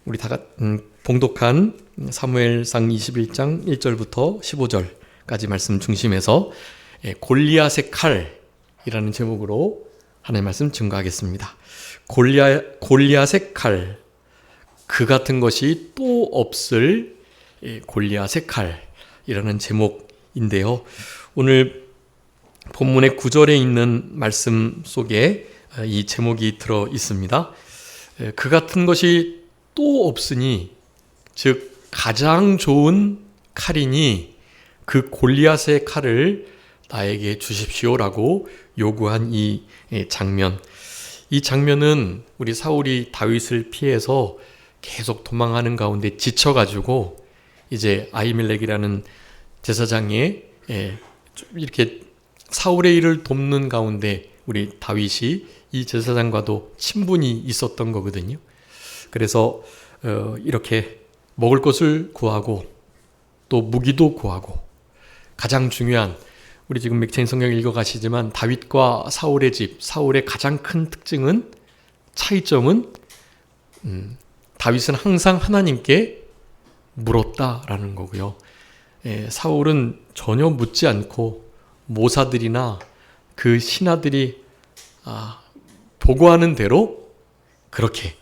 우리 봉독한 사무엘상 21장 1절부터 15절까지 말씀 중심에서 골리앗의 칼이라는 제목으로 하나님의 말씀 증거하겠습니다. 골리앗의 칼, 그 같은 것이 또 없을 골리앗의 칼이라는 제목인데요. 오늘 본문의 9절에 있는 말씀 속에 이 제목이 들어 있습니다. 그 같은 것이 또 없으니, 즉 가장 좋은 칼이니 그 골리앗의 칼을 나에게 주십시오라고 요구한 이 장면. 이 장면은 우리 사울이 다윗을 피해서 계속 도망하는 가운데 지쳐가지고 이제 아히멜렉이라는 제사장의 이렇게 사울의 일을 돕는 가운데 우리 다윗이 이 제사장과도 친분이 있었던 거거든요. 그래서 이렇게 먹을 것을 구하고 또 무기도 구하고, 가장 중요한, 우리 지금 맥체인 성경 읽어가시지만 다윗과 사울의 집, 사울의 가장 큰 특징은, 차이점은 다윗은 항상 하나님께 물었다라는 거고요. 사울은 전혀 묻지 않고 모사들이나 그 신하들이 보고하는 대로 그렇게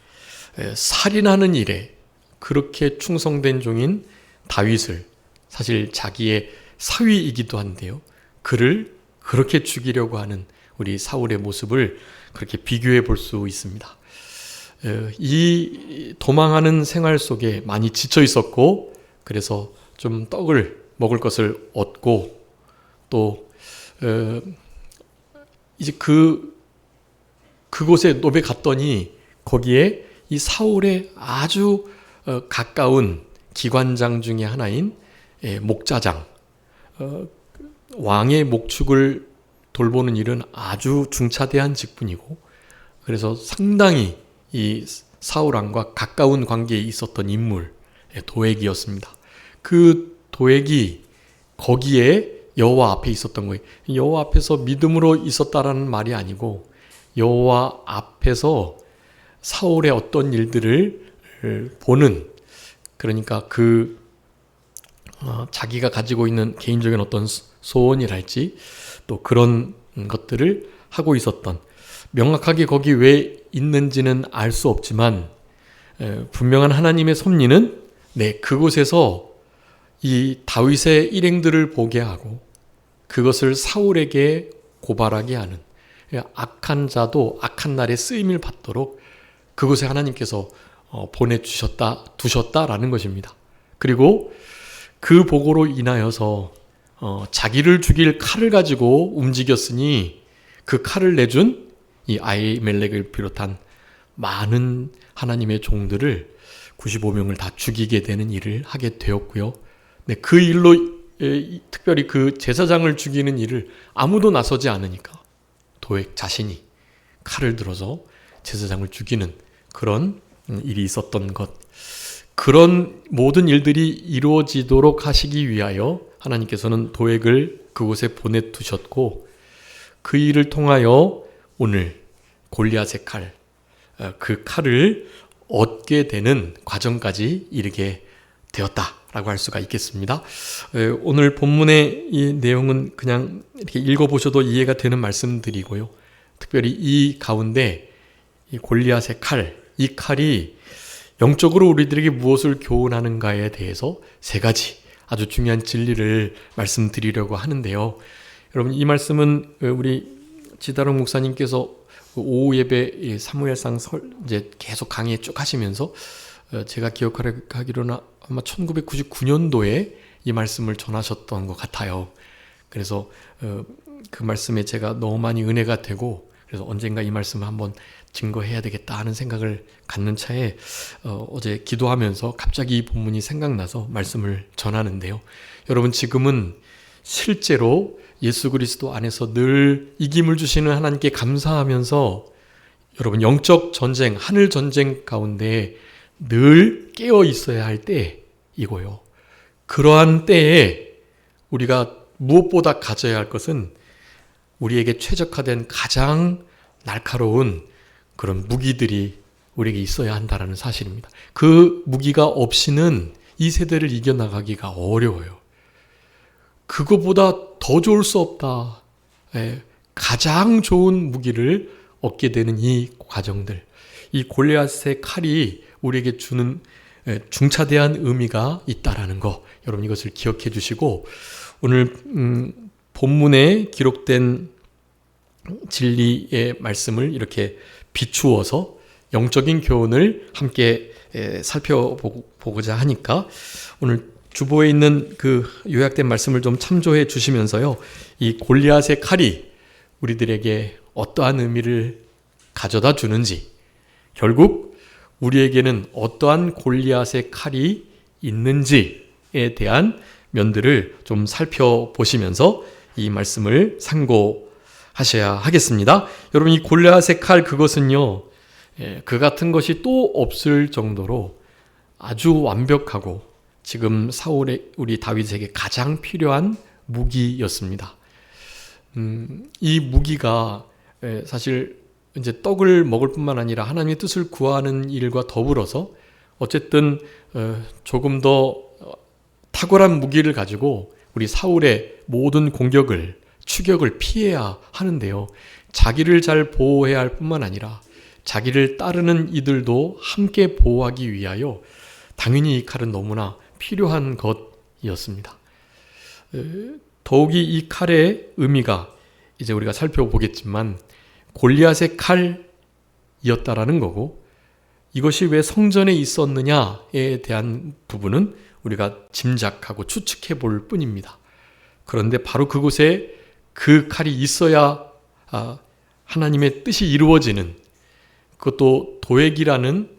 살인하는 일에 그렇게 충성된 종인 다윗을, 사실 자기의 사위이기도 한데요, 그를 그렇게 죽이려고 하는 우리 사울의 모습을 그렇게 비교해 볼 수 있습니다. 이 도망하는 생활 속에 많이 지쳐 있었고, 그래서 좀 떡을 먹을 것을 얻고, 또 이제 그곳에 노베 갔더니 거기에 이 사울의 아주 가까운 기관장 중에 하나인 목자장, 왕의 목축을 돌보는 일은 아주 중차대한 직분이고, 그래서 상당히 이 사울왕과 가까운 관계에 있었던 인물, 도액이었습니다. 그 도액이 거기에 여호와 앞에 있었던 거예요. 여호와 앞에서 믿음으로 있었다라는 말이 아니고, 여호와 앞에서 사울의 어떤 일들을 보는, 그러니까 자기가 가지고 있는 개인적인 어떤 소원이랄지 또 그런 것들을 하고 있었던, 명확하게 거기 왜 있는지는 알 수 없지만 분명한 하나님의 섭리는 그곳에서 이 다윗의 일행들을 보게 하고 그것을 사울에게 고발하게 하는, 악한 자도 악한 날에 쓰임을 받도록 그곳에 하나님께서 두셨다라는 것입니다. 그리고 그 보고로 인하여서 자기를 죽일 칼을 가지고 움직였으니 그 칼을 내준 이 아히멜렉을 비롯한 많은 하나님의 종들을 95명을 다 죽이게 되는 일을 하게 되었고요. 그 일로 특별히 그 제사장을 죽이는 일을 아무도 나서지 않으니까 도액 자신이 칼을 들어서 제사장을 죽이는 그런 일이 있었던 것, 그런 모든 일들이 이루어지도록 하시기 위하여 하나님께서는 도액을 그곳에 보내두셨고, 그 일을 통하여 오늘 골리앗의 칼, 그 칼을 얻게 되는 과정까지 이르게 되었다라고 할 수가 있겠습니다. 오늘 본문의 이 내용은 그냥 이렇게 읽어보셔도 이해가 되는 말씀드리고요. 특별히 이 가운데 이 골리앗의 칼, 이 칼이 영적으로 우리들에게 무엇을 교훈하는가에 대해서 세 가지 아주 중요한 진리를 말씀드리려고 하는데요. 여러분, 이 말씀은 우리 지다롱 목사님께서 오후 예배 사무엘상 이제 계속 강의 쭉 하시면서 제가 기억하기로는 아마 1999년도에 이 말씀을 전하셨던 것 같아요. 그래서 그 말씀에 제가 너무 많이 은혜가 되고, 그래서 언젠가 이 말씀을 한번 증거해야 되겠다 하는 생각을 갖는 차에 어제 기도하면서 갑자기 이 본문이 생각나서 말씀을 전하는데요. 여러분, 지금은 실제로 예수 그리스도 안에서 늘 이김을 주시는 하나님께 감사하면서 여러분, 영적 전쟁, 하늘 전쟁 가운데 늘 깨어 있어야 할 때이고요. 그러한 때에 우리가 무엇보다 가져야 할 것은 우리에게 최적화된 가장 날카로운 그런 무기들이 우리에게 있어야 한다라는 사실입니다. 그 무기가 없이는 이 세대를 이겨나가기가 어려워요. 그거보다 더 좋을 수 없다. 가장 좋은 무기를 얻게 되는 이 과정들, 이 골리앗의 칼이 우리에게 주는 중차대한 의미가 있다라는 거, 여러분 이것을 기억해 주시고, 오늘 본문에 기록된 진리의 말씀을 이렇게 비추어서 영적인 교훈을 함께 살펴보고자 하니까, 오늘 주보에 있는 그 요약된 말씀을 좀 참조해 주시면서요, 이 골리앗의 칼이 우리들에게 어떠한 의미를 가져다 주는지, 결국 우리에게는 어떠한 골리앗의 칼이 있는지에 대한 면들을 좀 살펴보시면서 이 말씀을 상고하셔야 하겠습니다. 여러분, 이 골리앗의 칼, 그것은요, 그 같은 것이 또 없을 정도로 아주 완벽하고 지금 사울의, 우리 다윗에게 가장 필요한 무기였습니다. 이 무기가 사실 이제 떡을 먹을 뿐만 아니라 하나님의 뜻을 구하는 일과 더불어서 어쨌든 조금 더 탁월한 무기를 가지고 우리 사울의 모든 공격을, 추격을 피해야 하는데요. 자기를 잘 보호해야 할 뿐만 아니라 자기를 따르는 이들도 함께 보호하기 위하여 당연히 이 칼은 너무나 필요한 것이었습니다. 더욱이 이 칼의 의미가 이제 우리가 살펴보겠지만 골리앗의 칼이었다라는 거고, 이것이 왜 성전에 있었느냐에 대한 부분은 우리가 짐작하고 추측해 볼 뿐입니다. 그런데 바로 그곳에 그 칼이 있어야 하나님의 뜻이 이루어지는, 그것도 도액이라는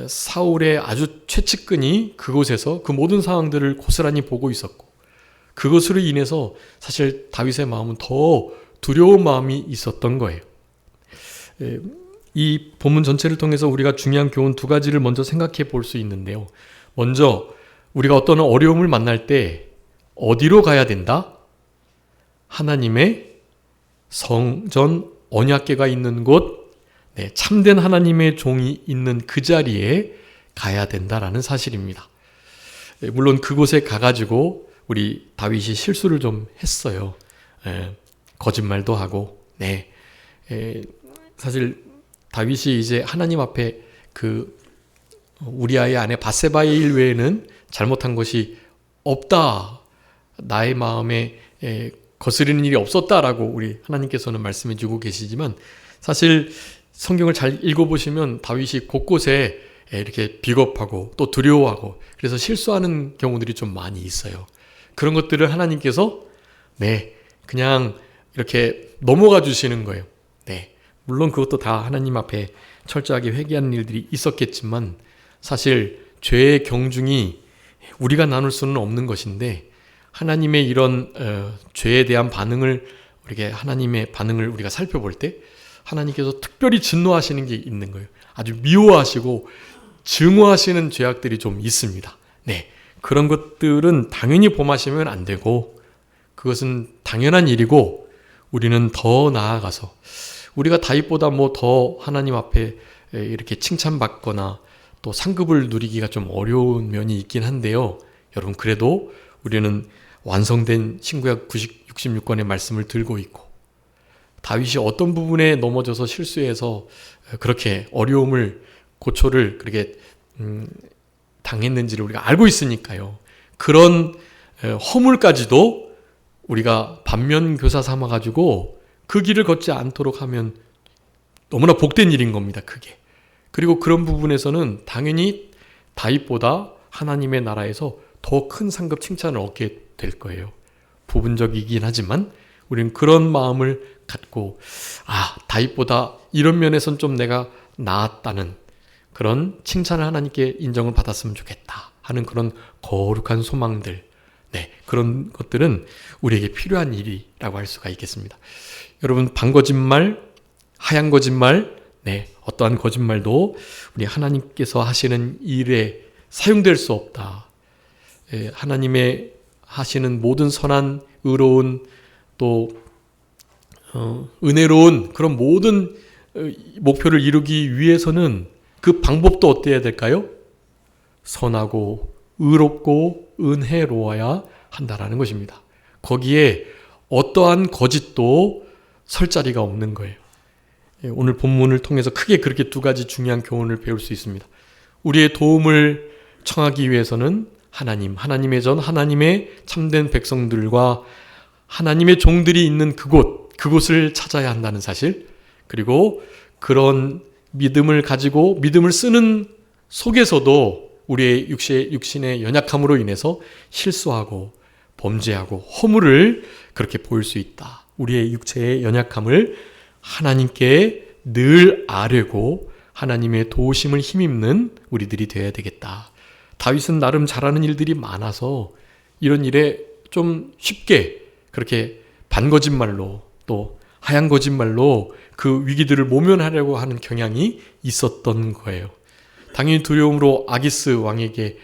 사울의 아주 최측근이 그곳에서 그 모든 상황들을 고스란히 보고 있었고, 그것으로 인해서 사실 다윗의 마음은 더 두려운 마음이 있었던 거예요. 이 본문 전체를 통해서 우리가 중요한 교훈 두 가지를 먼저 생각해 볼 수 있는데요. 먼저 우리가 어떤 어려움을 만날 때 어디로 가야 된다? 하나님의 성전 언약궤가 있는 곳, 참된 하나님의 종이 있는 그 자리에 가야 된다라는 사실입니다. 물론 그곳에 가가지고 우리 다윗이 실수를 좀 했어요. 거짓말도 하고, 사실 다윗이 이제 하나님 앞에 그 우리아의 아내 밧세바의 일 외에는 잘못한 것이 없다, 나의 마음에 거스르는 일이 없었다라고 우리 하나님께서는 말씀해 주고 계시지만, 사실 성경을 잘 읽어보시면 다윗이 곳곳에 이렇게 비겁하고 또 두려워하고 그래서 실수하는 경우들이 좀 많이 있어요. 그런 것들을 하나님께서 그냥 이렇게 넘어가 주시는 거예요. 물론 그것도 다 하나님 앞에 철저하게 회개하는 일들이 있었겠지만, 사실 죄의 경중이 우리가 나눌 수는 없는 것인데, 하나님의 이런 죄에 대한 반응을, 우리가 하나님의 반응을 우리가 살펴볼 때 하나님께서 특별히 진노하시는 게 있는 거예요. 아주 미워하시고 증오하시는 죄악들이 좀 있습니다. 그런 것들은 당연히 범하시면 안 되고, 그것은 당연한 일이고, 우리는 더 나아가서 우리가 다윗보다 더 하나님 앞에 이렇게 칭찬받거나 또 상급을 누리기가 좀 어려운 면이 있긴 한데요. 여러분, 그래도 우리는 완성된 신구약 66권의 말씀을 들고 있고, 다윗이 어떤 부분에 넘어져서 실수해서 그렇게 어려움을, 고초를 그렇게 당했는지를 우리가 알고 있으니까요. 그런 허물까지도 우리가 반면교사 삼아가지고 그 길을 걷지 않도록 하면 너무나 복된 일인 겁니다, 그게. 그리고 그런 부분에서는 당연히 다윗보다 하나님의 나라에서 더 큰 상급 칭찬을 얻게 될 거예요. 부분적이긴 하지만 우리는 그런 마음을 갖고, 다윗보다 이런 면에선 좀 내가 나았다는 그런 칭찬을 하나님께 인정을 받았으면 좋겠다 하는 그런 거룩한 소망들, 그런 것들은 우리에게 필요한 일이라고 할 수가 있겠습니다. 여러분, 반거짓말, 하얀 거짓말, 어떠한 거짓말도 우리 하나님께서 하시는 일에 사용될 수 없다. 하나님의 하시는 모든 선한, 의로운, 또 은혜로운 그런 모든 목표를 이루기 위해서는 그 방법도 어때야 될까요? 선하고 의롭고 은혜로워야 한다라는 것입니다. 거기에 어떠한 거짓도 설 자리가 없는 거예요. 오늘 본문을 통해서 크게 그렇게 두 가지 중요한 교훈을 배울 수 있습니다. 우리의 도움을 청하기 위해서는 하나님의 전 하나님의 참된 백성들과 하나님의 종들이 있는 그곳을 찾아야 한다는 사실, 그리고 그런 믿음을 가지고 믿음을 쓰는 속에서도 우리의 육신의 연약함으로 인해서 실수하고 범죄하고 허물을 그렇게 보일 수 있다. 우리의 육체의 연약함을 하나님께 늘 아뢰고 하나님의 도우심을 힘입는 우리들이 되어야 되겠다. 다윗은 나름 잘하는 일들이 많아서 이런 일에 좀 쉽게 그렇게 반거짓말로 또 하얀 거짓말로 그 위기들을 모면하려고 하는 경향이 있었던 거예요. 당연히 두려움으로 아기스 왕에게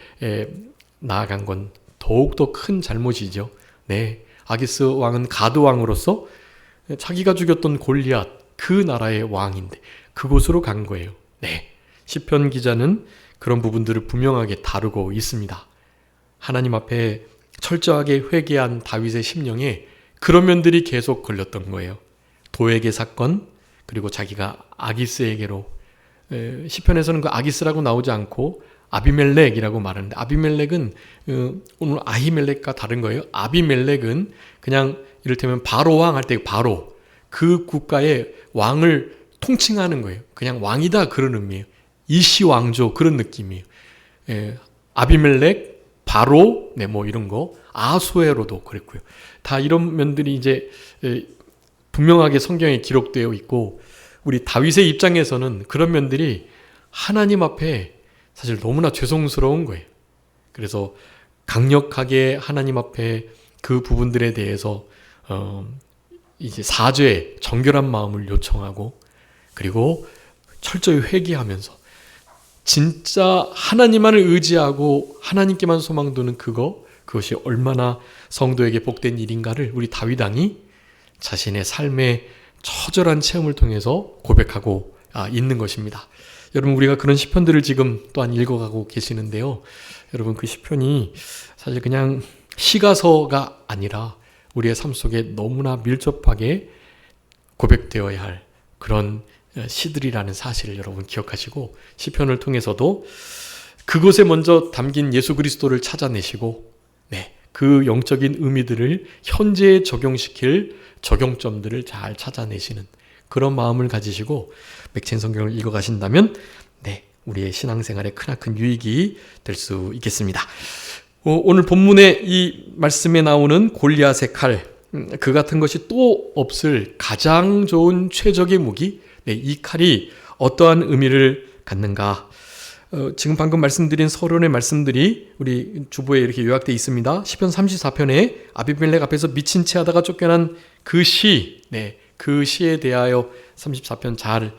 나아간 건 더욱더 큰 잘못이죠. 네, 아기스 왕은 가드 왕으로서 자기가 죽였던 골리앗, 그 나라의 왕인데 그곳으로 간 거예요. 네, 시편 기자는 그런 부분들을 분명하게 다루고 있습니다. 하나님 앞에 철저하게 회개한 다윗의 심령에 그런 면들이 계속 걸렸던 거예요. 도액의 사건, 그리고 자기가 아기스에게로, 시편에서는 그 아기스라고 나오지 않고 아비멜렉이라고 말하는데, 아비멜렉은 오늘 아히멜렉과 다른 거예요. 아비멜렉은 그냥 이를테면 바로 왕 할 때 바로 그 국가의 왕을 통칭하는 거예요. 그냥 왕이다 그런 의미예요. 이시 왕조 그런 느낌이에요. 아비멜렉, 바로, 뭐 이런 거, 아수에로도 그랬고요. 다 이런 면들이 이제 분명하게 성경에 기록되어 있고, 우리 다윗의 입장에서는 그런 면들이 하나님 앞에 사실 너무나 죄송스러운 거예요. 그래서 강력하게 하나님 앞에 그 부분들에 대해서 이제 사죄, 정결한 마음을 요청하고, 그리고 철저히 회개하면서 진짜 하나님만을 의지하고 하나님께만 소망 두는 그것이 얼마나 성도에게 복된 일인가를 우리 다윗 왕이 자신의 삶의 처절한 체험을 통해서 고백하고 있는 것입니다. 여러분, 우리가 그런 시편들을 지금 또한 읽어가고 계시는데요. 여러분, 그 시편이 사실 그냥 시가서가 아니라 우리의 삶 속에 너무나 밀접하게 고백되어야 할 그런 시들이라는 사실을 여러분 기억하시고, 시편을 통해서도 그곳에 먼저 담긴 예수 그리스도를 찾아내시고, 그 영적인 의미들을 현재에 적용시킬 적용점들을 잘 찾아내시는 그런 마음을 가지시고 맥체인 성경을 읽어가신다면 우리의 신앙생활에 크나큰 유익이 될 수 있겠습니다. 오늘 본문의 이 말씀에 나오는 골리앗의 칼, 그 같은 것이 또 없을 가장 좋은 최적의 무기, 이 칼이 어떠한 의미를 갖는가? 지금 방금 말씀드린 서론의 말씀들이 우리 주보에 이렇게 요약되어 있습니다. 시편 34편에 아비멜렉 앞에서 미친 채 하다가 쫓겨난 그 시, 그 시에 대하여 34편 잘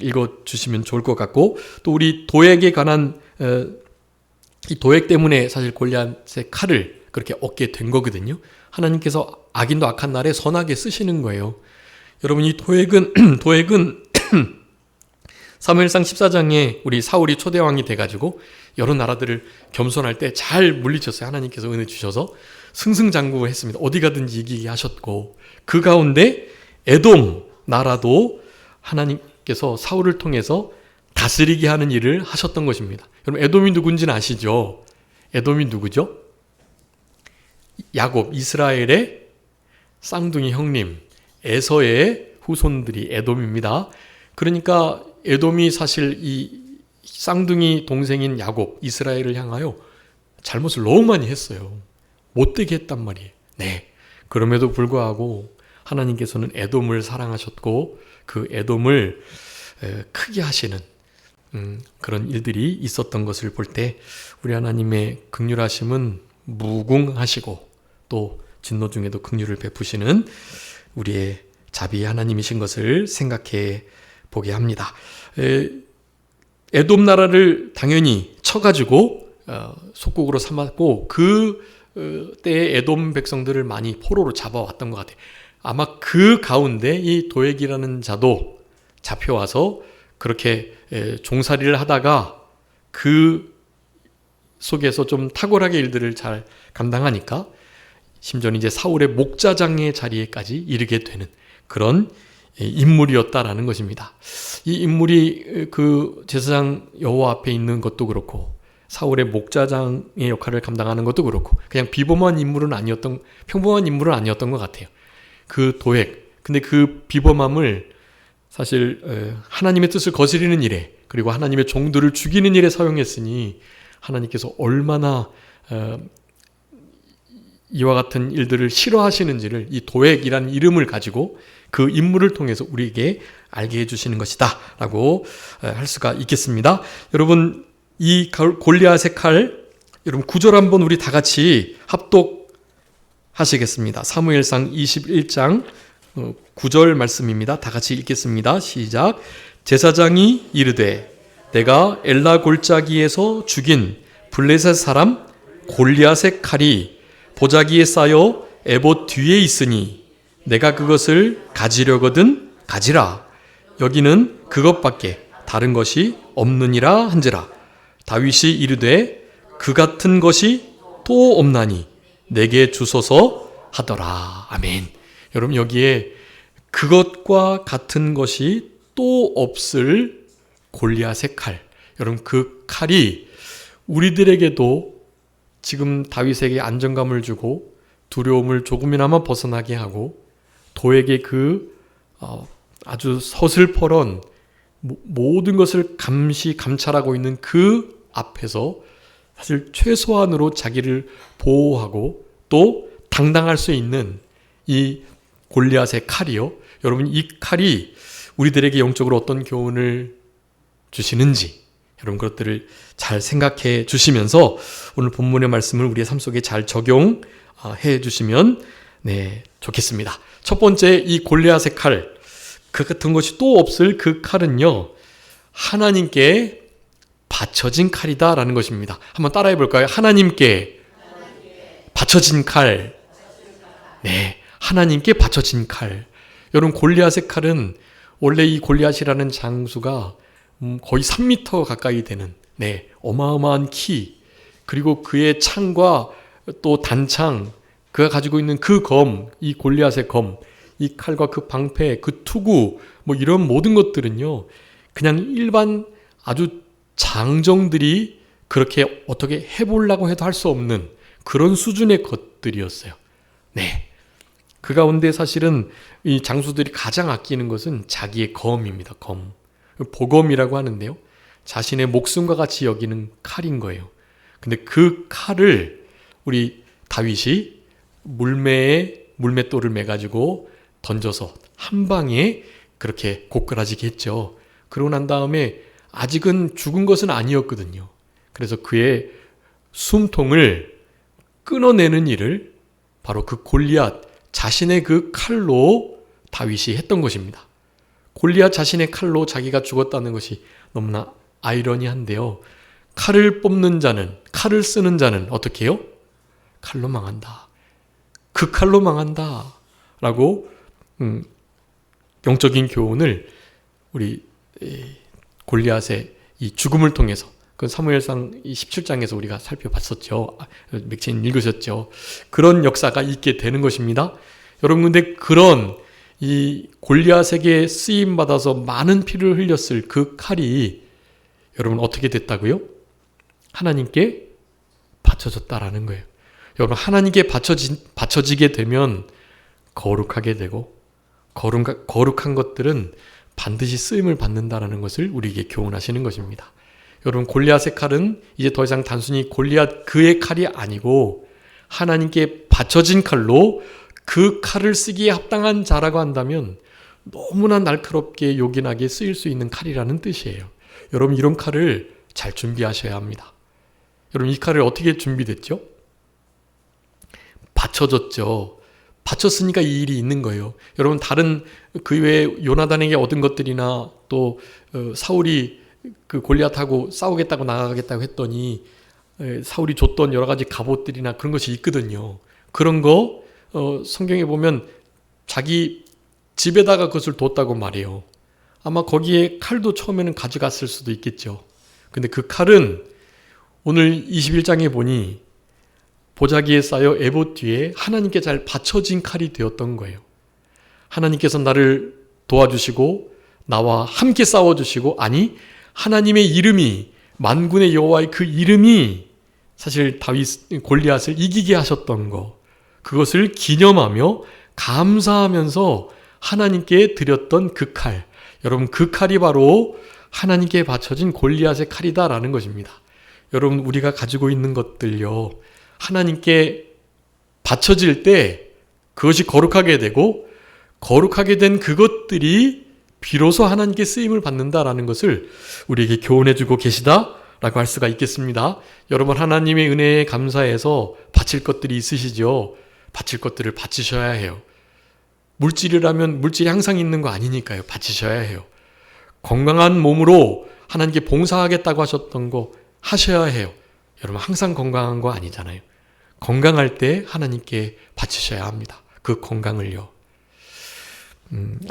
읽어주시면 좋을 것 같고, 또 우리 도액에 관한 이 도액 때문에 사실 골리앗의 칼을 그렇게 얻게 된 거거든요. 하나님께서 악인도 악한 날에 선하게 쓰시는 거예요. 여러분, 이 도액은 사무엘상 14장에 우리 사울이 초대왕이 돼가지고 여러 나라들을 겸손할 때 잘 물리쳤어요. 하나님께서 은혜 주셔서 승승장구를 했습니다. 어디 가든지 이기게 하셨고, 그 가운데 에돔 나라도 하나님께서 사울을 통해서 다스리게 하는 일을 하셨던 것입니다. 여러분, 에돔이 누군지는 아시죠? 에돔이 누구죠? 야곱, 이스라엘의 쌍둥이 형님 에서의 후손들이 에돔입니다. 그러니까 에돔이 사실 이 쌍둥이 동생인 야곱, 이스라엘을 향하여 잘못을 너무 많이 했어요. 못되게 했단 말이에요. 그럼에도 불구하고 하나님께서는 에돔을 사랑하셨고 그 에돔을 크게 하시는 그런 일들이 있었던 것을 볼 때 우리 하나님의 긍휼하심은 무궁하시고 또 진노 중에도 긍휼을 베푸시는 우리의 자비의 하나님이신 것을 생각해 보게 합니다. 에돔 나라를 당연히 쳐가지고 속국으로 삼았고, 그 때에 에돔 백성들을 많이 포로로 잡아왔던 것 같아요. 아마 그 가운데 이 도액이라는 자도 잡혀와서 그렇게 종살이를 하다가 그 속에서 좀 탁월하게 일들을 잘 감당하니까 심지어는 이제 사울의 목자장의 자리에까지 이르게 되는 그런 인물이었다라는 것입니다. 이 인물이 그 제사장 여호와 앞에 있는 것도 그렇고 사울의 목자장의 역할을 감당하는 것도 그렇고 그냥 비범한 인물은 아니었던, 평범한 인물은 아니었던 것 같아요. 그 도액, 근데 그 비범함을 사실 하나님의 뜻을 거스리는 일에, 그리고 하나님의 종들을 죽이는 일에 사용했으니 하나님께서 얼마나 이와 같은 일들을 싫어하시는지를 이 도액이라는 이름을 가지고 그 인물을 통해서 우리에게 알게 해주시는 것이다 라고 할 수가 있겠습니다. 여러분, 이 골리앗의 칼, 여러분 9절 한번 우리 다 같이 합독하시겠습니다. 사무엘상 21장 9절 말씀입니다. 다 같이 읽겠습니다. 시작. 제사장이 이르되 내가 엘라 골짜기에서 죽인 블레셋 사람 골리앗의 칼이 보자기에 쌓여 에봇 뒤에 있으니 내가 그것을 가지려거든 가지라. 여기는 그것밖에 다른 것이 없느니라 한지라. 다윗이 이르되 그 같은 것이 또 없나니 내게 주소서 하더라. 아멘. 여러분, 여기에 그것과 같은 것이 또 없을 골리앗의 칼, 여러분 그 칼이 우리들에게도 지금 다윗에게 안정감을 주고 두려움을 조금이나마 벗어나게 하고 도에게 그 아주 서슬퍼런 모든 것을 감찰하고 있는 그 앞에서 사실 최소한으로 자기를 보호하고 또 당당할 수 있는 이 골리앗의 칼이요. 여러분, 이 칼이 우리들에게 영적으로 어떤 교훈을 주시는지 여러분 그것들을 잘 생각해 주시면서 오늘 본문의 말씀을 우리의 삶 속에 잘 적용해 주시면 좋겠습니다. 첫 번째, 이 골리앗의 칼, 그 같은 것이 또 없을 그 칼은요, 하나님께 바쳐진 칼이다라는 것입니다. 한번 따라해 볼까요? 하나님께 바쳐진 칼. 네, 하나님께 바쳐진 칼. 여러분, 골리앗의 칼은 원래 이 골리앗이라는 장수가 거의 3m 가까이 되는 어마어마한 키, 그리고 그의 창과 또 단창, 그가 가지고 있는 그 검, 이 골리앗의 검, 이 칼과 그 방패, 그 투구, 이런 모든 것들은요, 그냥 일반 아주 장정들이 그렇게 어떻게 해보려고 해도 할 수 없는 그런 수준의 것들이었어요. 그 가운데 사실은 이 장수들이 가장 아끼는 것은 자기의 검입니다. 검. 보검이라고 하는데요, 자신의 목숨과 같이 여기는 칼인 거예요. 근데 그 칼을 우리 다윗이 물맷돌을 매가지고 던져서 한 방에 그렇게 고꾸라지게 했죠. 그러고 난 다음에 아직은 죽은 것은 아니었거든요. 그래서 그의 숨통을 끊어내는 일을 바로 그 골리앗 자신의 그 칼로 다윗이 했던 것입니다. 골리앗 자신의 칼로 자기가 죽었다는 것이 너무나 아이러니한데요. 칼을 뽑는 자는, 칼을 쓰는 자는 어떻게 해요? 칼로 망한다. 그 칼로 망한다. 라고 영적인 교훈을 우리 골리앗의 이 죽음을 통해서, 그 사무엘상 17장에서 우리가 살펴봤었죠. 맥체인 읽으셨죠. 그런 역사가 있게 되는 것입니다. 여러분, 근데 그런 이 골리앗에게 쓰임받아서 많은 피를 흘렸을 그 칼이 여러분 어떻게 됐다고요? 하나님께 바쳐졌다라는 거예요. 여러분, 하나님께 바쳐지게 되면 거룩하게 되고, 거룩한 것들은 반드시 쓰임을 받는다라는 것을 우리에게 교훈하시는 것입니다. 여러분, 골리앗의 칼은 이제 더 이상 단순히 골리앗 그의 칼이 아니고 하나님께 바쳐진 칼로 그 칼을 쓰기에 합당한 자라고 한다면 너무나 날카롭게 요긴하게 쓰일 수 있는 칼이라는 뜻이에요. 여러분, 이런 칼을 잘 준비하셔야 합니다. 여러분, 이 칼을 어떻게 준비됐죠? 바쳐졌죠. 바쳤으니까 이 일이 있는 거예요. 여러분, 다른 그 외에 요나단에게 얻은 것들이나 또 사울이 그 골리앗하고 싸우겠다고 나가겠다고 했더니 사울이 줬던 여러 가지 갑옷들이나 그런 것이 있거든요. 그런 거 성경에 보면 자기 집에다가 그것을 뒀다고 말해요. 아마 거기에 칼도 처음에는 가져갔을 수도 있겠죠. 근데 그 칼은 오늘 21장에 보니 보자기에 쌓여 에봇 뒤에 하나님께 잘 받쳐진 칼이 되었던 거예요. 하나님께서 나를 도와주시고 나와 함께 싸워주시고, 아니 하나님의 이름이, 만군의 여호와의 그 이름이 사실 골리앗을 이기게 하셨던 거, 그것을 기념하며 감사하면서 하나님께 드렸던 그 칼, 여러분 그 칼이 바로 하나님께 바쳐진 골리앗의 칼이다라는 것입니다. 여러분 우리가 가지고 있는 것들요, 하나님께 바쳐질 때 그것이 거룩하게 되고, 거룩하게 된 그것들이 비로소 하나님께 쓰임을 받는다라는 것을 우리에게 교훈해주고 계시다라고 할 수가 있겠습니다. 여러분 하나님의 은혜에 감사해서 바칠 것들이 있으시죠? 바칠 것들을 바치셔야 해요. 물질이라면 물질이 항상 있는 거 아니니까요. 바치셔야 해요. 건강한 몸으로 하나님께 봉사하겠다고 하셨던 거 하셔야 해요. 여러분 항상 건강한 거 아니잖아요. 건강할 때 하나님께 바치셔야 합니다. 그 건강을요.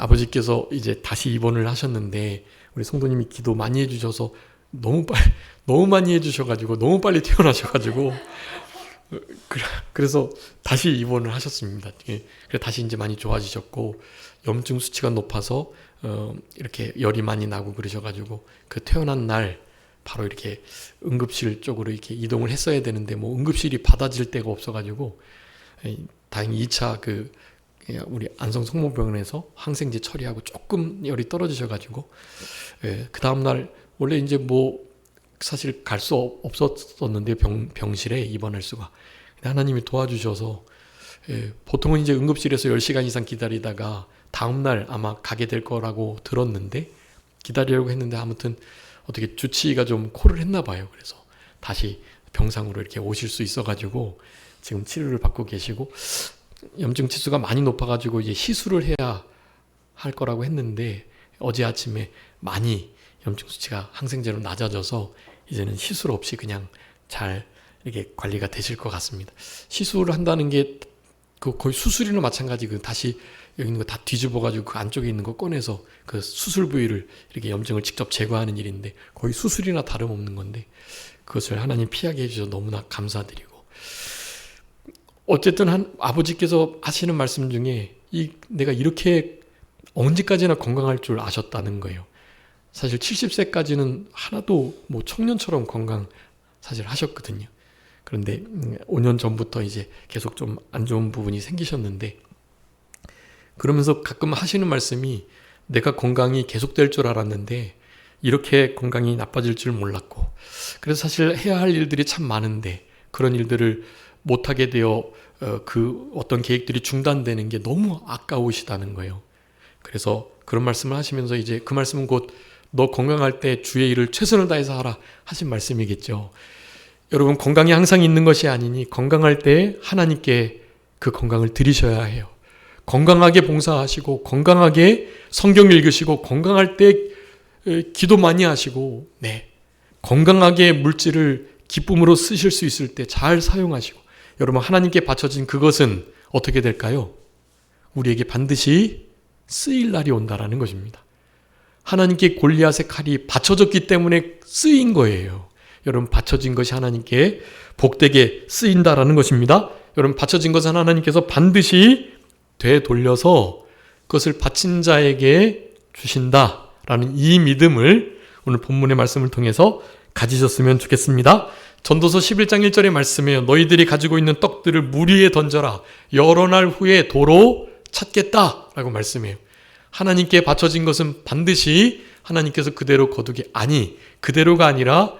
아버지께서 이제 다시 입원을 하셨는데 우리 성도님이 기도 많이 해주셔서 너무 많이 해주셔가지고 너무 빨리 퇴원하셔가지고 그래서 다시 입원을 하셨습니다. 그래서 다시 이제 많이 좋아지셨고, 염증 수치가 높아서 이렇게 열이 많이 나고 그러셔가지고 그 퇴원한 날 바로 이렇게 응급실 쪽으로 이렇게 이동을 했어야 되는데 뭐 응급실이 받아질 데가 없어가지고 다행히 2차 우리 안성 성모병원에서 항생제 처리하고 조금 열이 떨어지셔가지고 그 다음날 원래 이제 뭐 사실 갈 수 없었었는데 병실에 입원할 수가, 하나님이 도와주셔서 보통은 이제 응급실에서 10시간 이상 기다리다가 다음날 아마 가게 될 거라고 들었는데, 기다리려고 했는데 아무튼 어떻게 주치의가 좀 콜을 했나 봐요. 그래서 다시 병상으로 이렇게 오실 수 있어가지고 지금 치료를 받고 계시고, 염증 치수가 많이 높아가지고 이제 시술을 해야 할 거라고 했는데 어제 아침에 많이 염증 수치가 항생제로 낮아져서 이제는 시술 없이 그냥 잘 이렇게 관리가 되실 것 같습니다. 시술을 한다는 게 거의 수술이나 마찬가지, 다시 여기 있는 거 다 뒤집어가지고 그 안쪽에 있는 거 꺼내서 그 수술 부위를 이렇게 염증을 직접 제거하는 일인데 거의 수술이나 다름없는 건데, 그것을 하나님 피하게 해주셔서 너무나 감사드리고, 어쨌든 아버지께서 하시는 말씀 중에 내가 이렇게 언제까지나 건강할 줄 아셨다는 거예요. 사실 70세까지는 하나도 뭐 청년처럼 건강 사실 하셨거든요. 그런데 5년 전부터 이제 계속 좀 안 좋은 부분이 생기셨는데, 그러면서 가끔 하시는 말씀이 내가 건강이 계속될 줄 알았는데 이렇게 건강이 나빠질 줄 몰랐고, 그래서 사실 해야 할 일들이 참 많은데 그런 일들을 못하게 되어 그 어떤 계획들이 중단되는 게 너무 아까우시다는 거예요. 그래서 그런 말씀을 하시면서 이제 그 말씀은 곧 너 건강할 때 주의 일을 최선을 다해서 하라 하신 말씀이겠죠. 여러분 건강이 항상 있는 것이 아니니 건강할 때 하나님께 그 건강을 드리셔야 해요. 건강하게 봉사하시고 건강하게 성경 읽으시고 건강할 때 기도 많이 하시고, 건강하게 물질을 기쁨으로 쓰실 수 있을 때 잘 사용하시고, 여러분 하나님께 바쳐진 그것은 어떻게 될까요? 우리에게 반드시 쓰일 날이 온다라는 것입니다. 하나님께 골리앗의 칼이 바쳐졌기 때문에 쓰인 거예요. 여러분 바쳐진 것이 하나님께 복되게 쓰인다라는 것입니다. 여러분 바쳐진 것은 하나님께서 반드시 되돌려서 그것을 바친 자에게 주신다라는 이 믿음을 오늘 본문의 말씀을 통해서 가지셨으면 좋겠습니다. 전도서 11장 1절의 말씀이에요. 너희들이 가지고 있는 떡들을 물 위에 던져라. 여러 날 후에 도로 찾겠다라고 말씀해요. 하나님께 바쳐진 것은 반드시 하나님께서 그대로 거두게, 그대로가 아니라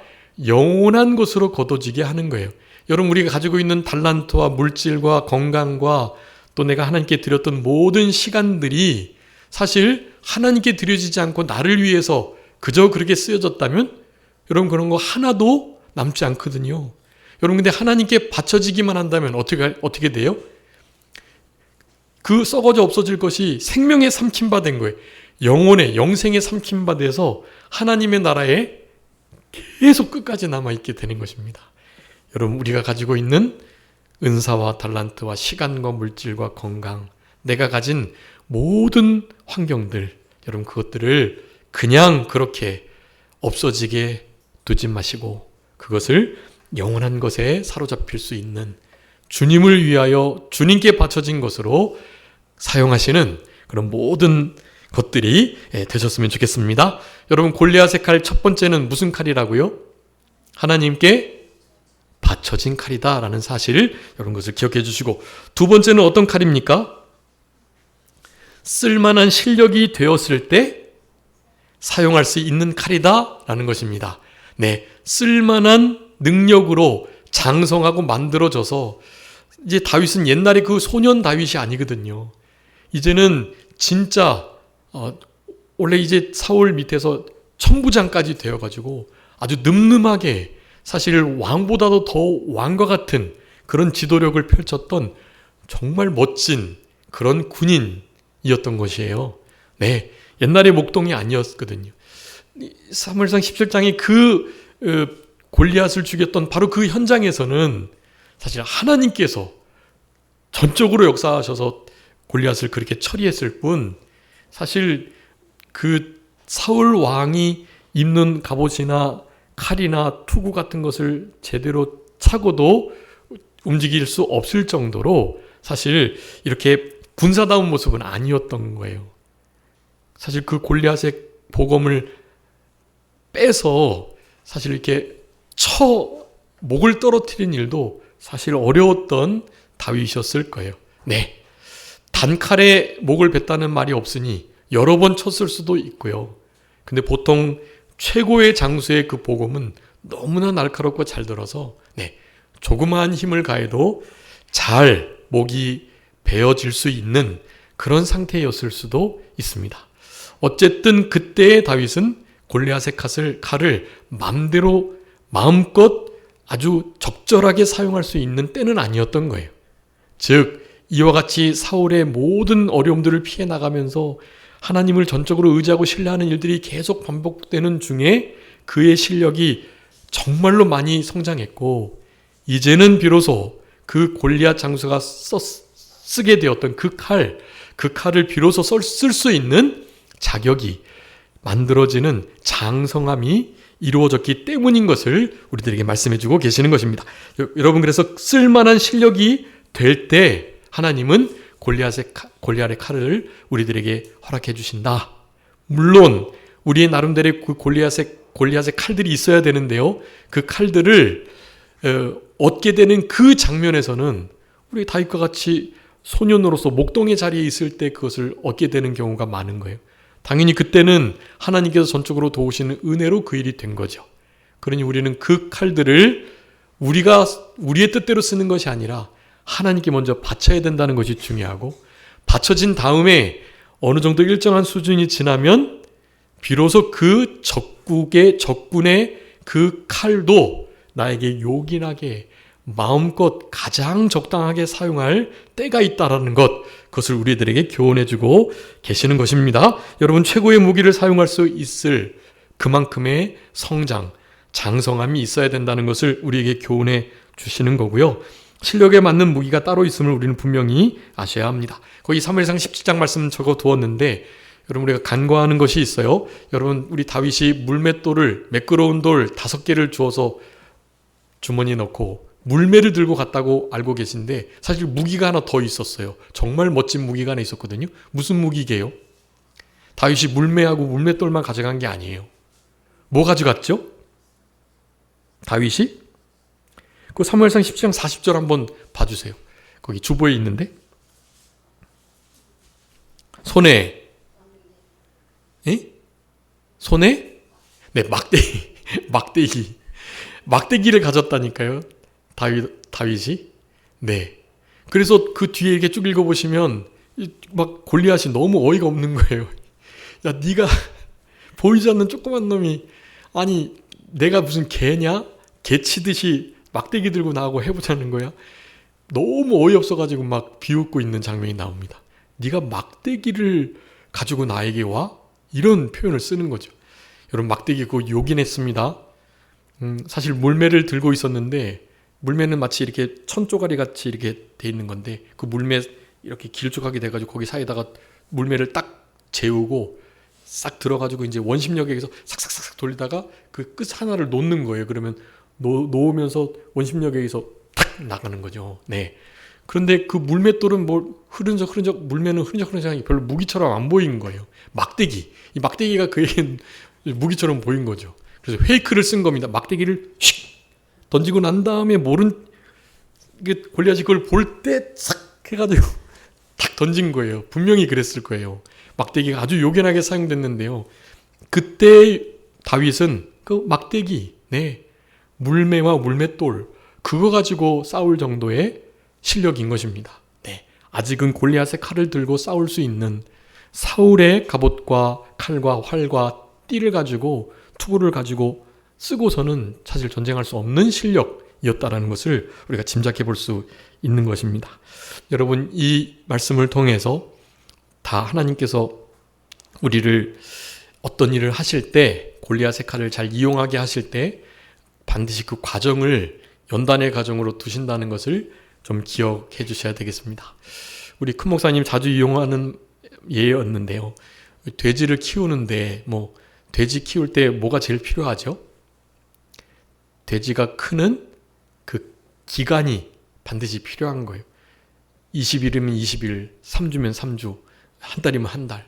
영원한 것으로 거둬지게 하는 거예요. 여러분 우리가 가지고 있는 달란트와 물질과 건강과 또 내가 하나님께 드렸던 모든 시간들이 사실 하나님께 드려지지 않고 나를 위해서 그저 그렇게 쓰여졌다면 여러분 그런 거 하나도 남지 않거든요. 여러분 근데 하나님께 바쳐지기만 한다면 어떻게 돼요? 그 썩어져 없어질 것이 생명에 삼킴바 된 거예요. 영생에 삼킴바 돼서 하나님의 나라에 계속 끝까지 남아있게 되는 것입니다. 여러분 우리가 가지고 있는 은사와 달란트와 시간과 물질과 건강, 내가 가진 모든 환경들, 여러분 그것들을 그냥 그렇게 없어지게 두지 마시고 그것을 영원한 것에 사로잡힐 수 있는 주님을 위하여 주님께 바쳐진 것으로 사용하시는 그런 모든 것들이 되셨으면 좋겠습니다. 여러분, 골리앗의 칼 첫 번째는 무슨 칼이라고요? 하나님께 바쳐진 칼이다 라는 사실을 여러분 것을 기억해 주시고, 두 번째는 어떤 칼입니까? 쓸만한 실력이 되었을 때 사용할 수 있는 칼이다 라는 것입니다. 네, 쓸만한 능력으로 장성하고 만들어져서 이제 다윗은 옛날에 그 소년 다윗이 아니거든요. 이제는 진짜 원래 이제 사울 밑에서 천부장까지 되어가지고 아주 늠름하게 사실 왕보다도 더 왕과 같은 그런 지도력을 펼쳤던 정말 멋진 그런 군인이었던 것이에요. 네, 옛날에 목동이 아니었거든요. 사무엘상 17장에 그 골리앗을 죽였던 바로 그 현장에서는 사실 하나님께서 전적으로 역사하셔서 골리앗을 그렇게 처리했을 뿐, 사실 그 사울 왕이 입는 갑옷이나 칼이나 투구 같은 것을 제대로 차고도 움직일 수 없을 정도로 사실 이렇게 군사다운 모습은 아니었던 거예요. 사실 그 골리앗의 보검을 빼서 사실 이렇게 목을 떨어뜨린 일도 사실 어려웠던 다윗이었을 거예요. 네, 단칼에 목을 뱉다는 말이 없으니 여러 번 쳤을 수도 있고요. 근데 보통 최고의 장수의 그 보검은 너무나 날카롭고 잘 들어서 조그마한 힘을 가해도 잘 목이 베어질 수 있는 그런 상태였을 수도 있습니다. 어쨌든 그때의 다윗은 골리앗의 칼을 마음껏 아주 적절하게 사용할 수 있는 때는 아니었던 거예요. 즉 이와 같이 사울의 모든 어려움들을 피해 나가면서 하나님을 전적으로 의지하고 신뢰하는 일들이 계속 반복되는 중에 그의 실력이 정말로 많이 성장했고, 이제는 비로소 그 골리앗 장수가 쓰게 되었던 그 칼을 비로소 쓸 수 있는 자격이 만들어지는 장성함이 이루어졌기 때문인 것을 우리들에게 말씀해주고 계시는 것입니다. 여러분, 그래서 쓸만한 실력이 될 때 하나님은 골리앗의 칼을 우리들에게 허락해 주신다. 물론 우리의 나름대로의 그 골리앗의 칼들이 있어야 되는데요, 그 칼들을 얻게 되는 그 장면에서는 우리 다윗과 같이 소년으로서 목동의 자리에 있을 때 그것을 얻게 되는 경우가 많은 거예요. 당연히 그때는 하나님께서 전적으로 도우시는 은혜로 그 일이 된 거죠. 그러니 우리는 그 칼들을 우리의 뜻대로 쓰는 것이 아니라 하나님께 먼저 바쳐야 된다는 것이 중요하고, 바쳐진 다음에 어느 정도 일정한 수준이 지나면 비로소 그 적군의 그 칼도 나에게 요긴하게 마음껏 가장 적당하게 사용할 때가 있다라는 그것을 우리들에게 교훈해주고 계시는 것입니다. 여러분, 최고의 무기를 사용할 수 있을 그만큼의 성장, 장성함이 있어야 된다는 것을 우리에게 교훈해 주시는 거고요. 실력에 맞는 무기가 따로 있음을 우리는 분명히 아셔야 합니다. 거기 사무엘상 17장 말씀 적어 두었는데, 여러분, 우리가 간과하는 것이 있어요. 여러분, 우리 다윗이 매끄러운 돌 5개를 주어서 주머니에 넣고 물매를 들고 갔다고 알고 계신데, 사실 무기가 하나 더 있었어요. 정말 멋진 무기가 하나 있었거든요. 무슨 무기게요? 다윗이 물매하고 물맷돌만 가져간 게 아니에요. 뭐 가져갔죠? 다윗이? 그 사무엘상 17장 40절 한번 봐주세요. 거기 주보에 있는데, 손에 네, 막대기를 가졌다니까요, 다윗이. 네, 그래서 그 뒤에 이렇게 쭉 읽어보시면 막 골리앗이 너무 어이가 없는 거예요. 야, 네가 보이지 않는 조그만 놈이, 아니 내가 무슨 개냐? 개 치듯이 막대기 들고 나하고 해보자는 거야? 너무 어이없어가지고 막 비웃고 있는 장면이 나옵니다. 네가 막대기를 가지고 나에게 와? 이런 표현을 쓰는 거죠. 여러분, 막대기 그거 욕인 했습니다. 사실 물매를 들고 있었는데, 물매는 마치 이렇게 천조가리 같이 이렇게 돼 있는 건데, 그 물매 이렇게 길쭉하게 돼가지고 거기 사이에다가 물매를 딱 재우고 싹 들어가지고 이제 원심력에서 싹싹싹 돌리다가 그 끝 하나를 놓는 거예요. 그러면 놓으면서 원심력에서 탁 나가는 거죠. 네. 그런데 그 물맷돌은 뭐 흐른적 물매는 흐른적 별로 무기처럼 안 보이는 거예요. 막대기. 이 막대기가 그에겐 무기처럼 보인 거죠. 그래서 페이크를 쓴 겁니다. 막대기를 슉 던지고 난 다음에 골리앗이 그걸 볼 때 싹 해가지고 탁 던진 거예요. 분명히 그랬을 거예요. 막대기가 아주 요긴하게 사용됐는데요. 그때 다윗은 그 막대기, 네, 물매와 물맷돌 그거 가지고 싸울 정도의 실력인 것입니다. 네, 아직은 골리앗의 칼을 들고 싸울 수 있는 사울의 갑옷과 칼과 활과 띠를 가지고 투구를 가지고 쓰고서는 사실 전쟁할 수 없는 실력이었다라는 것을 우리가 짐작해 볼 수 있는 것입니다. 여러분, 이 말씀을 통해서 다 하나님께서 우리를 어떤 일을 하실 때 골리앗의 칼을 잘 이용하게 하실 때 반드시 그 과정을 연단의 과정으로 두신다는 것을 좀 기억해 주셔야 되겠습니다. 우리 큰 목사님 자주 이용하는 예였는데요. 돼지를 키우는데 돼지 키울 때 뭐가 제일 필요하죠? 돼지가 크는 그 기간이 반드시 필요한 거예요. 20일이면 20일, 3주면 3주, 한 달이면 한 달.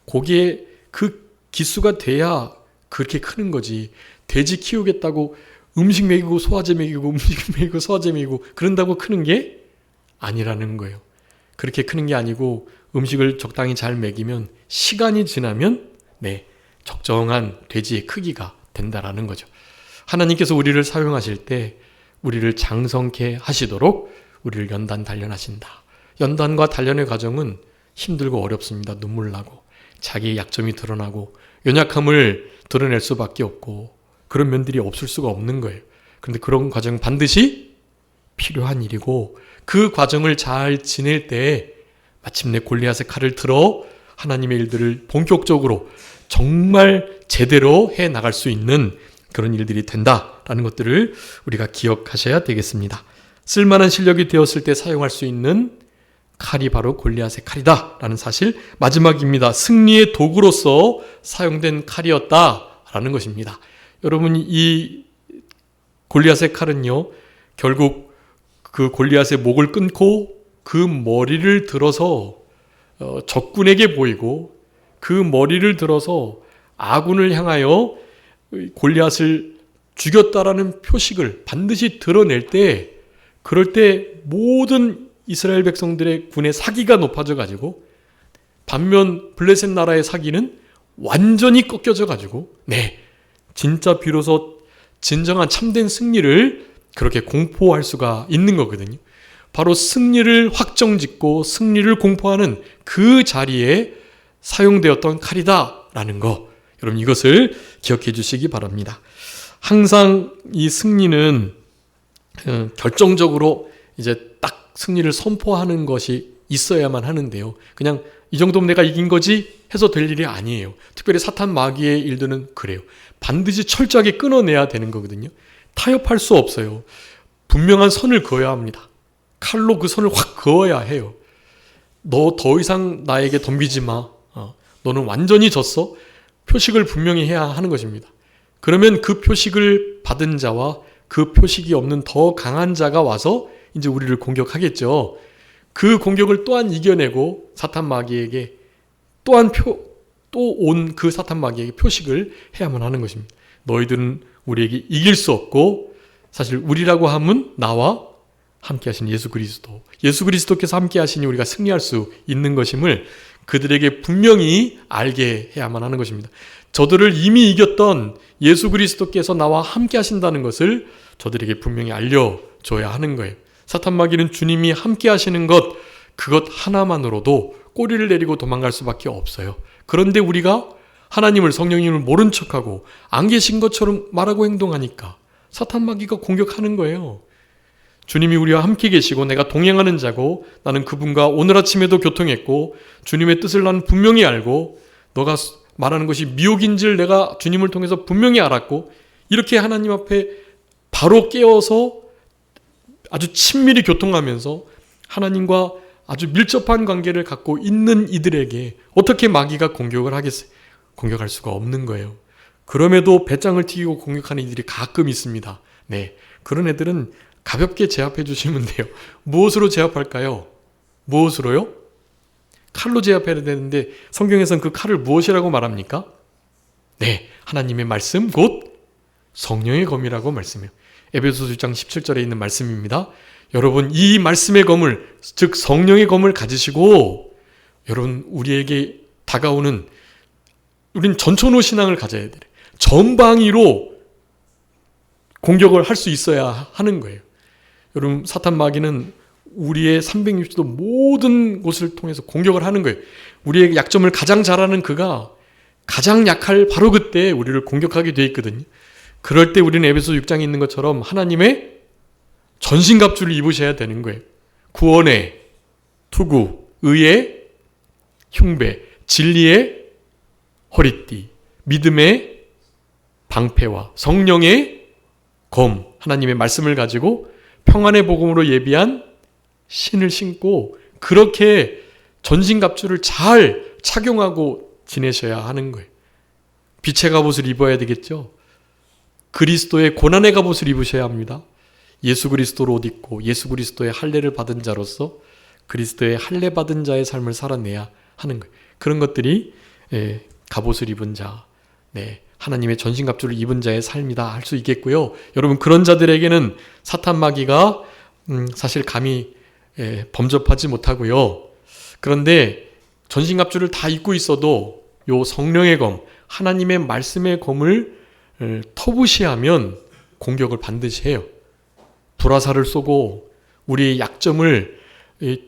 거기에 그 기수가 돼야 그렇게 크는 거지. 돼지 키우겠다고 음식 먹이고 소화제 먹이고 음식 먹이고 소화제 먹이고 그런다고 크는 게 아니라는 거예요. 그렇게 크는 게 아니고 음식을 적당히 잘 먹이면 시간이 지나면 적정한 돼지의 크기가 된다라는 거죠. 하나님께서 우리를 사용하실 때 우리를 장성케 하시도록 우리를 연단 단련하신다. 연단과 단련의 과정은 힘들고 어렵습니다. 눈물 나고 자기의 약점이 드러나고 연약함을 드러낼 수밖에 없고 그런 면들이 없을 수가 없는 거예요. 그런데 그런 과정 반드시 필요한 일이고 그 과정을 잘 지낼 때 마침내 골리앗의 칼을 들어 하나님의 일들을 본격적으로 정말 제대로 해 나갈 수 있는 그런 일들이 된다라는 것들을 우리가 기억하셔야 되겠습니다. 쓸만한 실력이 되었을 때 사용할 수 있는 칼이 바로 골리앗의 칼이다라는 사실, 마지막입니다. 승리의 도구로서 사용된 칼이었다라는 것입니다. 여러분, 이 골리앗의 칼은요, 결국 그 골리앗의 목을 끊고 그 머리를 들어서 적군에게 보이고 그 머리를 들어서 아군을 향하여 골리앗을 죽였다라는 표식을 반드시 드러낼 때, 그럴 때 모든 이스라엘 백성들의 군의 사기가 높아져 가지고 반면 블레셋 나라의 사기는 완전히 꺾여져 가지고 진짜 비로소 진정한 참된 승리를 그렇게 공포할 수가 있는 거거든요. 바로 승리를 확정짓고 승리를 공포하는 그 자리에 사용되었던 칼이다라는 거, 여러분 이것을 기억해 주시기 바랍니다. 항상 이 승리는 결정적으로 이제 딱 승리를 선포하는 것이 있어야만 하는데요. 그냥 이 정도면 내가 이긴 거지 해서 될 일이 아니에요. 특별히 사탄 마귀의 일들은 그래요. 반드시 철저하게 끊어내야 되는 거거든요. 타협할 수 없어요. 분명한 선을 그어야 합니다. 칼로 그 선을 확 그어야 해요. 너 더 이상 나에게 덤비지 마. 너는 완전히 졌어. 표식을 분명히 해야 하는 것입니다. 그러면 그 표식을 받은 자와 그 표식이 없는 더 강한 자가 와서 이제 우리를 공격하겠죠. 그 공격을 또한 이겨내고 사탄 마귀에게 또한 또 온 그 사탄 마귀에게 표식을 해야만 하는 것입니다. 너희들은 우리에게 이길 수 없고, 사실 우리라고 하면 나와 함께 하신 예수 그리스도께서 함께 하시니 우리가 승리할 수 있는 것임을 그들에게 분명히 알게 해야만 하는 것입니다. 저들을 이미 이겼던 예수 그리스도께서 나와 함께 하신다는 것을 저들에게 분명히 알려줘야 하는 거예요. 사탄 마귀는 주님이 함께 하시는 그것 하나만으로도 꼬리를 내리고 도망갈 수밖에 없어요. 그런데 우리가 하나님을, 성령님을 모른 척하고 안 계신 것처럼 말하고 행동하니까 사탄 마귀가 공격하는 거예요. 주님이 우리와 함께 계시고 내가 동행하는 자고 나는 그분과 오늘 아침에도 교통했고 주님의 뜻을 나는 분명히 알고 너가 말하는 것이 미혹인 줄 내가 주님을 통해서 분명히 알았고, 이렇게 하나님 앞에 바로 깨어서 아주 친밀히 교통하면서 하나님과 아주 밀접한 관계를 갖고 있는 이들에게 어떻게 마귀가 공격을 하겠어요? 공격할 수가 없는 거예요. 그럼에도 배짱을 튀기고 공격하는 이들이 가끔 있습니다. 네, 그런 애들은 가볍게 제압해 주시면 돼요. 무엇으로 제압할까요? 무엇으로요? 칼로 제압해야 되는데 성경에서는 그 칼을 무엇이라고 말합니까? 네, 하나님의 말씀 곧 성령의 검이라고 말씀해요. 에베소서 6장 17절에 있는 말씀입니다. 여러분 이 말씀의 검을, 즉 성령의 검을 가지시고 여러분 우리에게 다가오는, 우린 전천후 신앙을 가져야 돼요. 전방위로 공격을 할 수 있어야 하는 거예요. 여러분 사탄 마귀는 우리의 360도 모든 곳을 통해서 공격을 하는 거예요. 우리의 약점을 가장 잘 아는 그가 가장 약할 바로 그때 우리를 공격하게 돼 있거든요. 그럴 때 우리는 에베소 6장에 있는 것처럼 하나님의 전신갑주를 입으셔야 되는 거예요. 구원의 투구, 의의 흉배, 진리의 허리띠, 믿음의 방패와 성령의 검, 하나님의 말씀을 가지고 평안의 복음으로 예비한 신을 신고 그렇게 전신갑주를 잘 착용하고 지내셔야 하는 거예요. 빛의 갑옷을 입어야 되겠죠. 그리스도의 고난의 갑옷을 입으셔야 합니다. 예수 그리스도로 옷 입고 예수 그리스도의 할례를 받은 자로서 그리스도의 할례 받은 자의 삶을 살아내야 하는 거예요. 그런 것들이 갑옷을 입은 자, 하나님의 전신갑주를 입은 자의 삶이다 할 수 있겠고요. 여러분 그런 자들에게는 사탄 마귀가 사실 감히 범접하지 못하고요. 그런데 전신갑주를 다 입고 있어도 요 성령의 검, 하나님의 말씀의 검을 터부시하면 공격을 반드시 해요. 불화살을 쏘고 우리의 약점을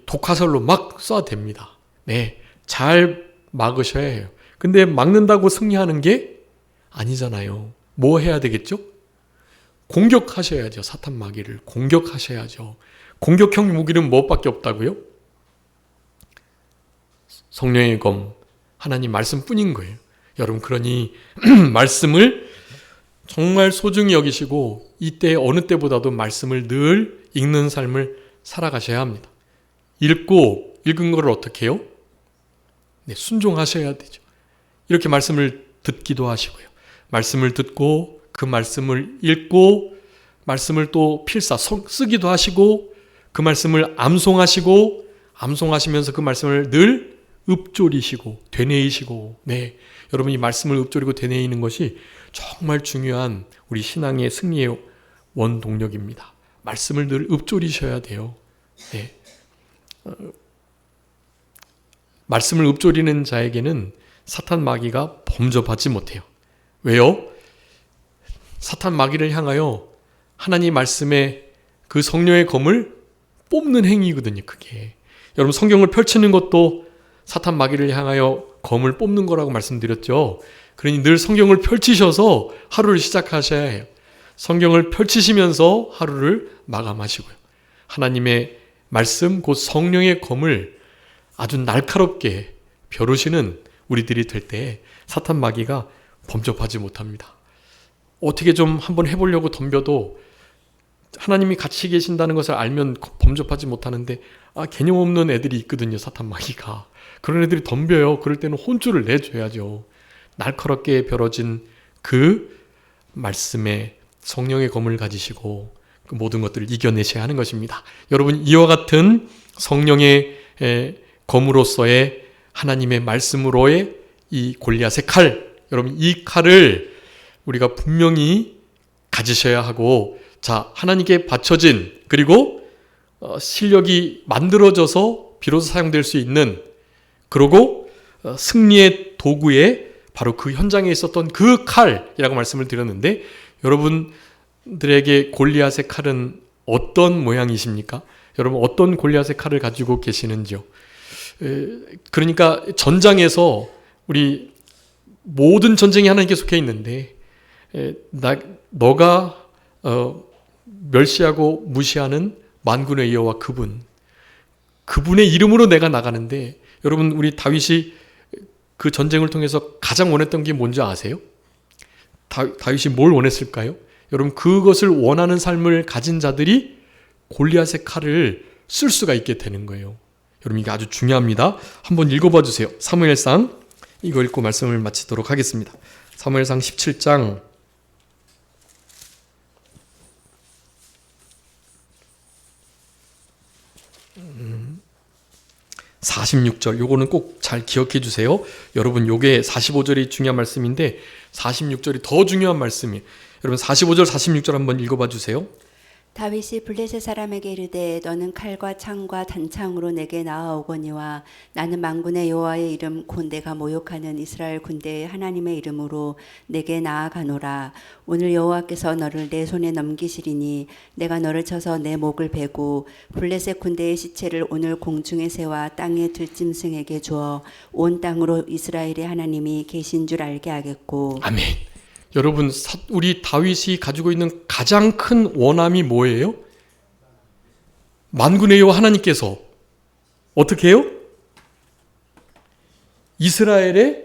독화살로 막 쏴댑니다. 네, 잘 막으셔야 해요. 근데 막는다고 승리하는 게 아니잖아요. 뭐 해야 되겠죠? 공격하셔야죠. 사탄 마귀를 공격하셔야죠. 공격형 무기는 무엇밖에 없다고요? 성령의 검, 하나님 말씀뿐인 거예요. 여러분 그러니 말씀을 정말 소중히 여기시고 이때 어느 때보다도 말씀을 늘 읽는 삶을 살아가셔야 합니다. 읽은 걸 어떻게 해요? 네, 순종하셔야 되죠. 이렇게 말씀을 듣기도 하시고요. 말씀을 듣고 그 말씀을 읽고 말씀을 또 필사 쓰기도 하시고 그 말씀을 암송하시고 암송하시면서 그 말씀을 늘 읊조리시고 되뇌이시고, 네, 여러분 이 말씀을 읊조리고 되뇌이는 것이 정말 중요한 우리 신앙의 승리의 원동력입니다. 말씀을 늘 읊조리셔야 돼요. 네. 말씀을 읊조리는 자에게는 사탄 마귀가 범접하지 못해요. 왜요? 사탄 마귀를 향하여 하나님 말씀의 그 성령의 검을 뽑는 행위거든요. 그게 여러분 성경을 펼치는 것도 사탄 마귀를 향하여 검을 뽑는 거라고 말씀드렸죠. 그러니 늘 성경을 펼치셔서 하루를 시작하셔야 해요. 성경을 펼치시면서 하루를 마감하시고요. 하나님의 말씀 곧 성령의 검을 아주 날카롭게 벼르시는 우리들이 될 때 사탄 마귀가 범접하지 못합니다. 어떻게 좀 한번 해보려고 덤벼도 하나님이 같이 계신다는 것을 알면 범접하지 못하는데 개념 없는 애들이 있거든요. 사탄 마귀가. 그런 애들이 덤벼요. 그럴 때는 혼쭐을 내줘야죠. 날카롭게 벼러진 그 말씀에 성령의 검을 가지시고 그 모든 것들을 이겨내셔야 하는 것입니다. 여러분 이와 같은 성령의 검으로서의 하나님의 말씀으로의 이 골리앗의 칼, 여러분 이 칼을 우리가 분명히 가지셔야 하고, 자 하나님께 바쳐진 그리고 실력이 만들어져서 비로소 사용될 수 있는, 그리고 승리의 도구에 바로 그 현장에 있었던 그 칼이라고 말씀을 드렸는데, 여러분들에게 골리앗의 칼은 어떤 모양이십니까? 여러분 어떤 골리앗의 칼을 가지고 계시는지요? 그러니까 전장에서 우리 모든 전쟁이 하나님께 속해 있는데 너가 멸시하고 무시하는 만군의 여호와 그분의 이름으로 내가 나가는데, 여러분 우리 다윗이 그 전쟁을 통해서 가장 원했던 게 뭔지 아세요? 다윗이 뭘 원했을까요? 여러분 그것을 원하는 삶을 가진 자들이 골리앗의 칼을 쓸 수가 있게 되는 거예요. 여러분 이게 아주 중요합니다. 한번 읽어봐 주세요. 사무엘상 이거 읽고 말씀을 마치도록 하겠습니다. 사무엘상 17장 46절, 요거는 꼭 잘 기억해 주세요. 여러분, 요게 45절이 중요한 말씀인데 46절이 더 중요한 말씀이에요. 여러분 45절 46절 한번 읽어봐 주세요. 다윗이 블레셋 사람에게 이르되 너는 칼과 창과 단창으로 내게 나아오거니와 나는 만군의 여호와의 이름 곧 내가 모욕하는 이스라엘 군대의 하나님의 이름으로 내게 나아가노라. 오늘 여호와께서 너를 내 손에 넘기시리니 내가 너를 쳐서 내 목을 베고 블레셋 군대의 시체를 오늘 공중의 새와 땅의 들짐승에게 주어 온 땅으로 이스라엘의 하나님이 계신 줄 알게 하겠고. 아멘. 여러분, 우리 다윗이 가지고 있는 가장 큰 원함이 뭐예요? 만군의 여호와 하나님께서 어떻게 해요? 이스라엘에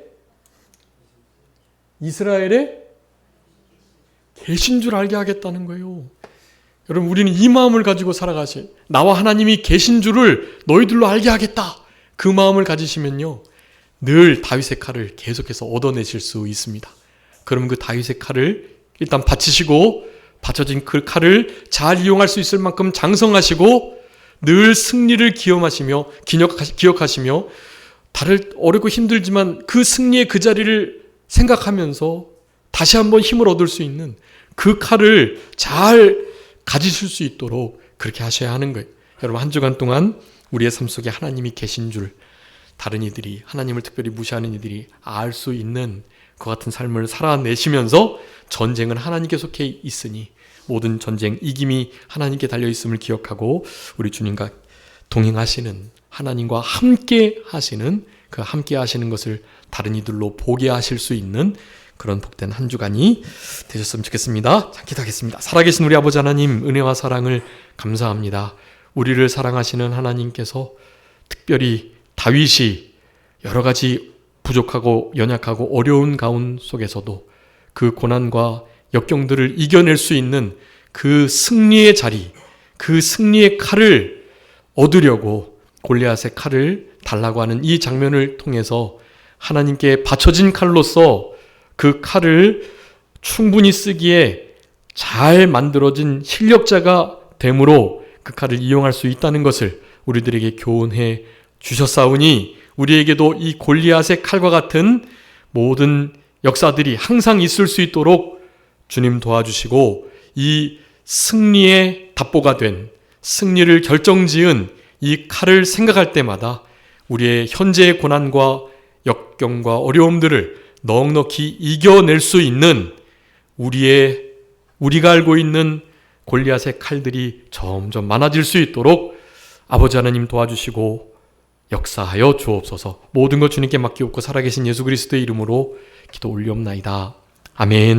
계신 줄 알게 하겠다는 거예요. 여러분, 우리는 이 마음을 가지고 살아가시. 나와 하나님이 계신 줄을 너희들로 알게 하겠다. 그 마음을 가지시면요, 늘 다윗의 칼을 계속해서 얻어내실 수 있습니다. 그럼 그 다윗의 칼을 일단 바치시고, 바쳐진 그 칼을 잘 이용할 수 있을 만큼 장성하시고, 늘 승리를 기억하시며 다들 어렵고 힘들지만 그 승리의 그 자리를 생각하면서 다시 한번 힘을 얻을 수 있는 그 칼을 잘 가지실 수 있도록 그렇게 하셔야 하는 거예요. 여러분, 한 주간 동안 우리의 삶 속에 하나님이 계신 줄 다른 이들이, 하나님을 특별히 무시하는 이들이 알 수 있는 그 같은 삶을 살아내시면서, 전쟁은 하나님께 속해 있으니 모든 전쟁 이김이 하나님께 달려있음을 기억하고 우리 주님과 동행하시는, 하나님과 함께 하시는, 그 함께 하시는 것을 다른 이들로 보게 하실 수 있는 그런 복된 한 주간이 되셨으면 좋겠습니다. 자, 기도하겠습니다. 살아계신 우리 아버지 하나님, 은혜와 사랑을 감사합니다. 우리를 사랑하시는 하나님께서 특별히 다윗이 여러 가지 부족하고 연약하고 어려운 가운 속에서도 그 고난과 역경들을 이겨낼 수 있는 그 승리의 자리, 그 승리의 칼을 얻으려고 골리앗의 칼을 달라고 하는 이 장면을 통해서 하나님께 바쳐진 칼로서 그 칼을 충분히 쓰기에 잘 만들어진 실력자가 됨으로 그 칼을 이용할 수 있다는 것을 우리들에게 교훈해 주셨사오니, 우리에게도 이 골리앗의 칼과 같은 모든 역사들이 항상 있을 수 있도록 주님 도와주시고, 이 승리의 답보가 된, 승리를 결정지은 이 칼을 생각할 때마다 우리의 현재의 고난과 역경과 어려움들을 넉넉히 이겨낼 수 있는 우리가 알고 있는 골리앗의 칼들이 점점 많아질 수 있도록 아버지 하나님 도와주시고 역사하여 주옵소서. 모든 것 주님께 맡기옵고 살아계신 예수 그리스도의 이름으로 기도 올리옵나이다. 아멘.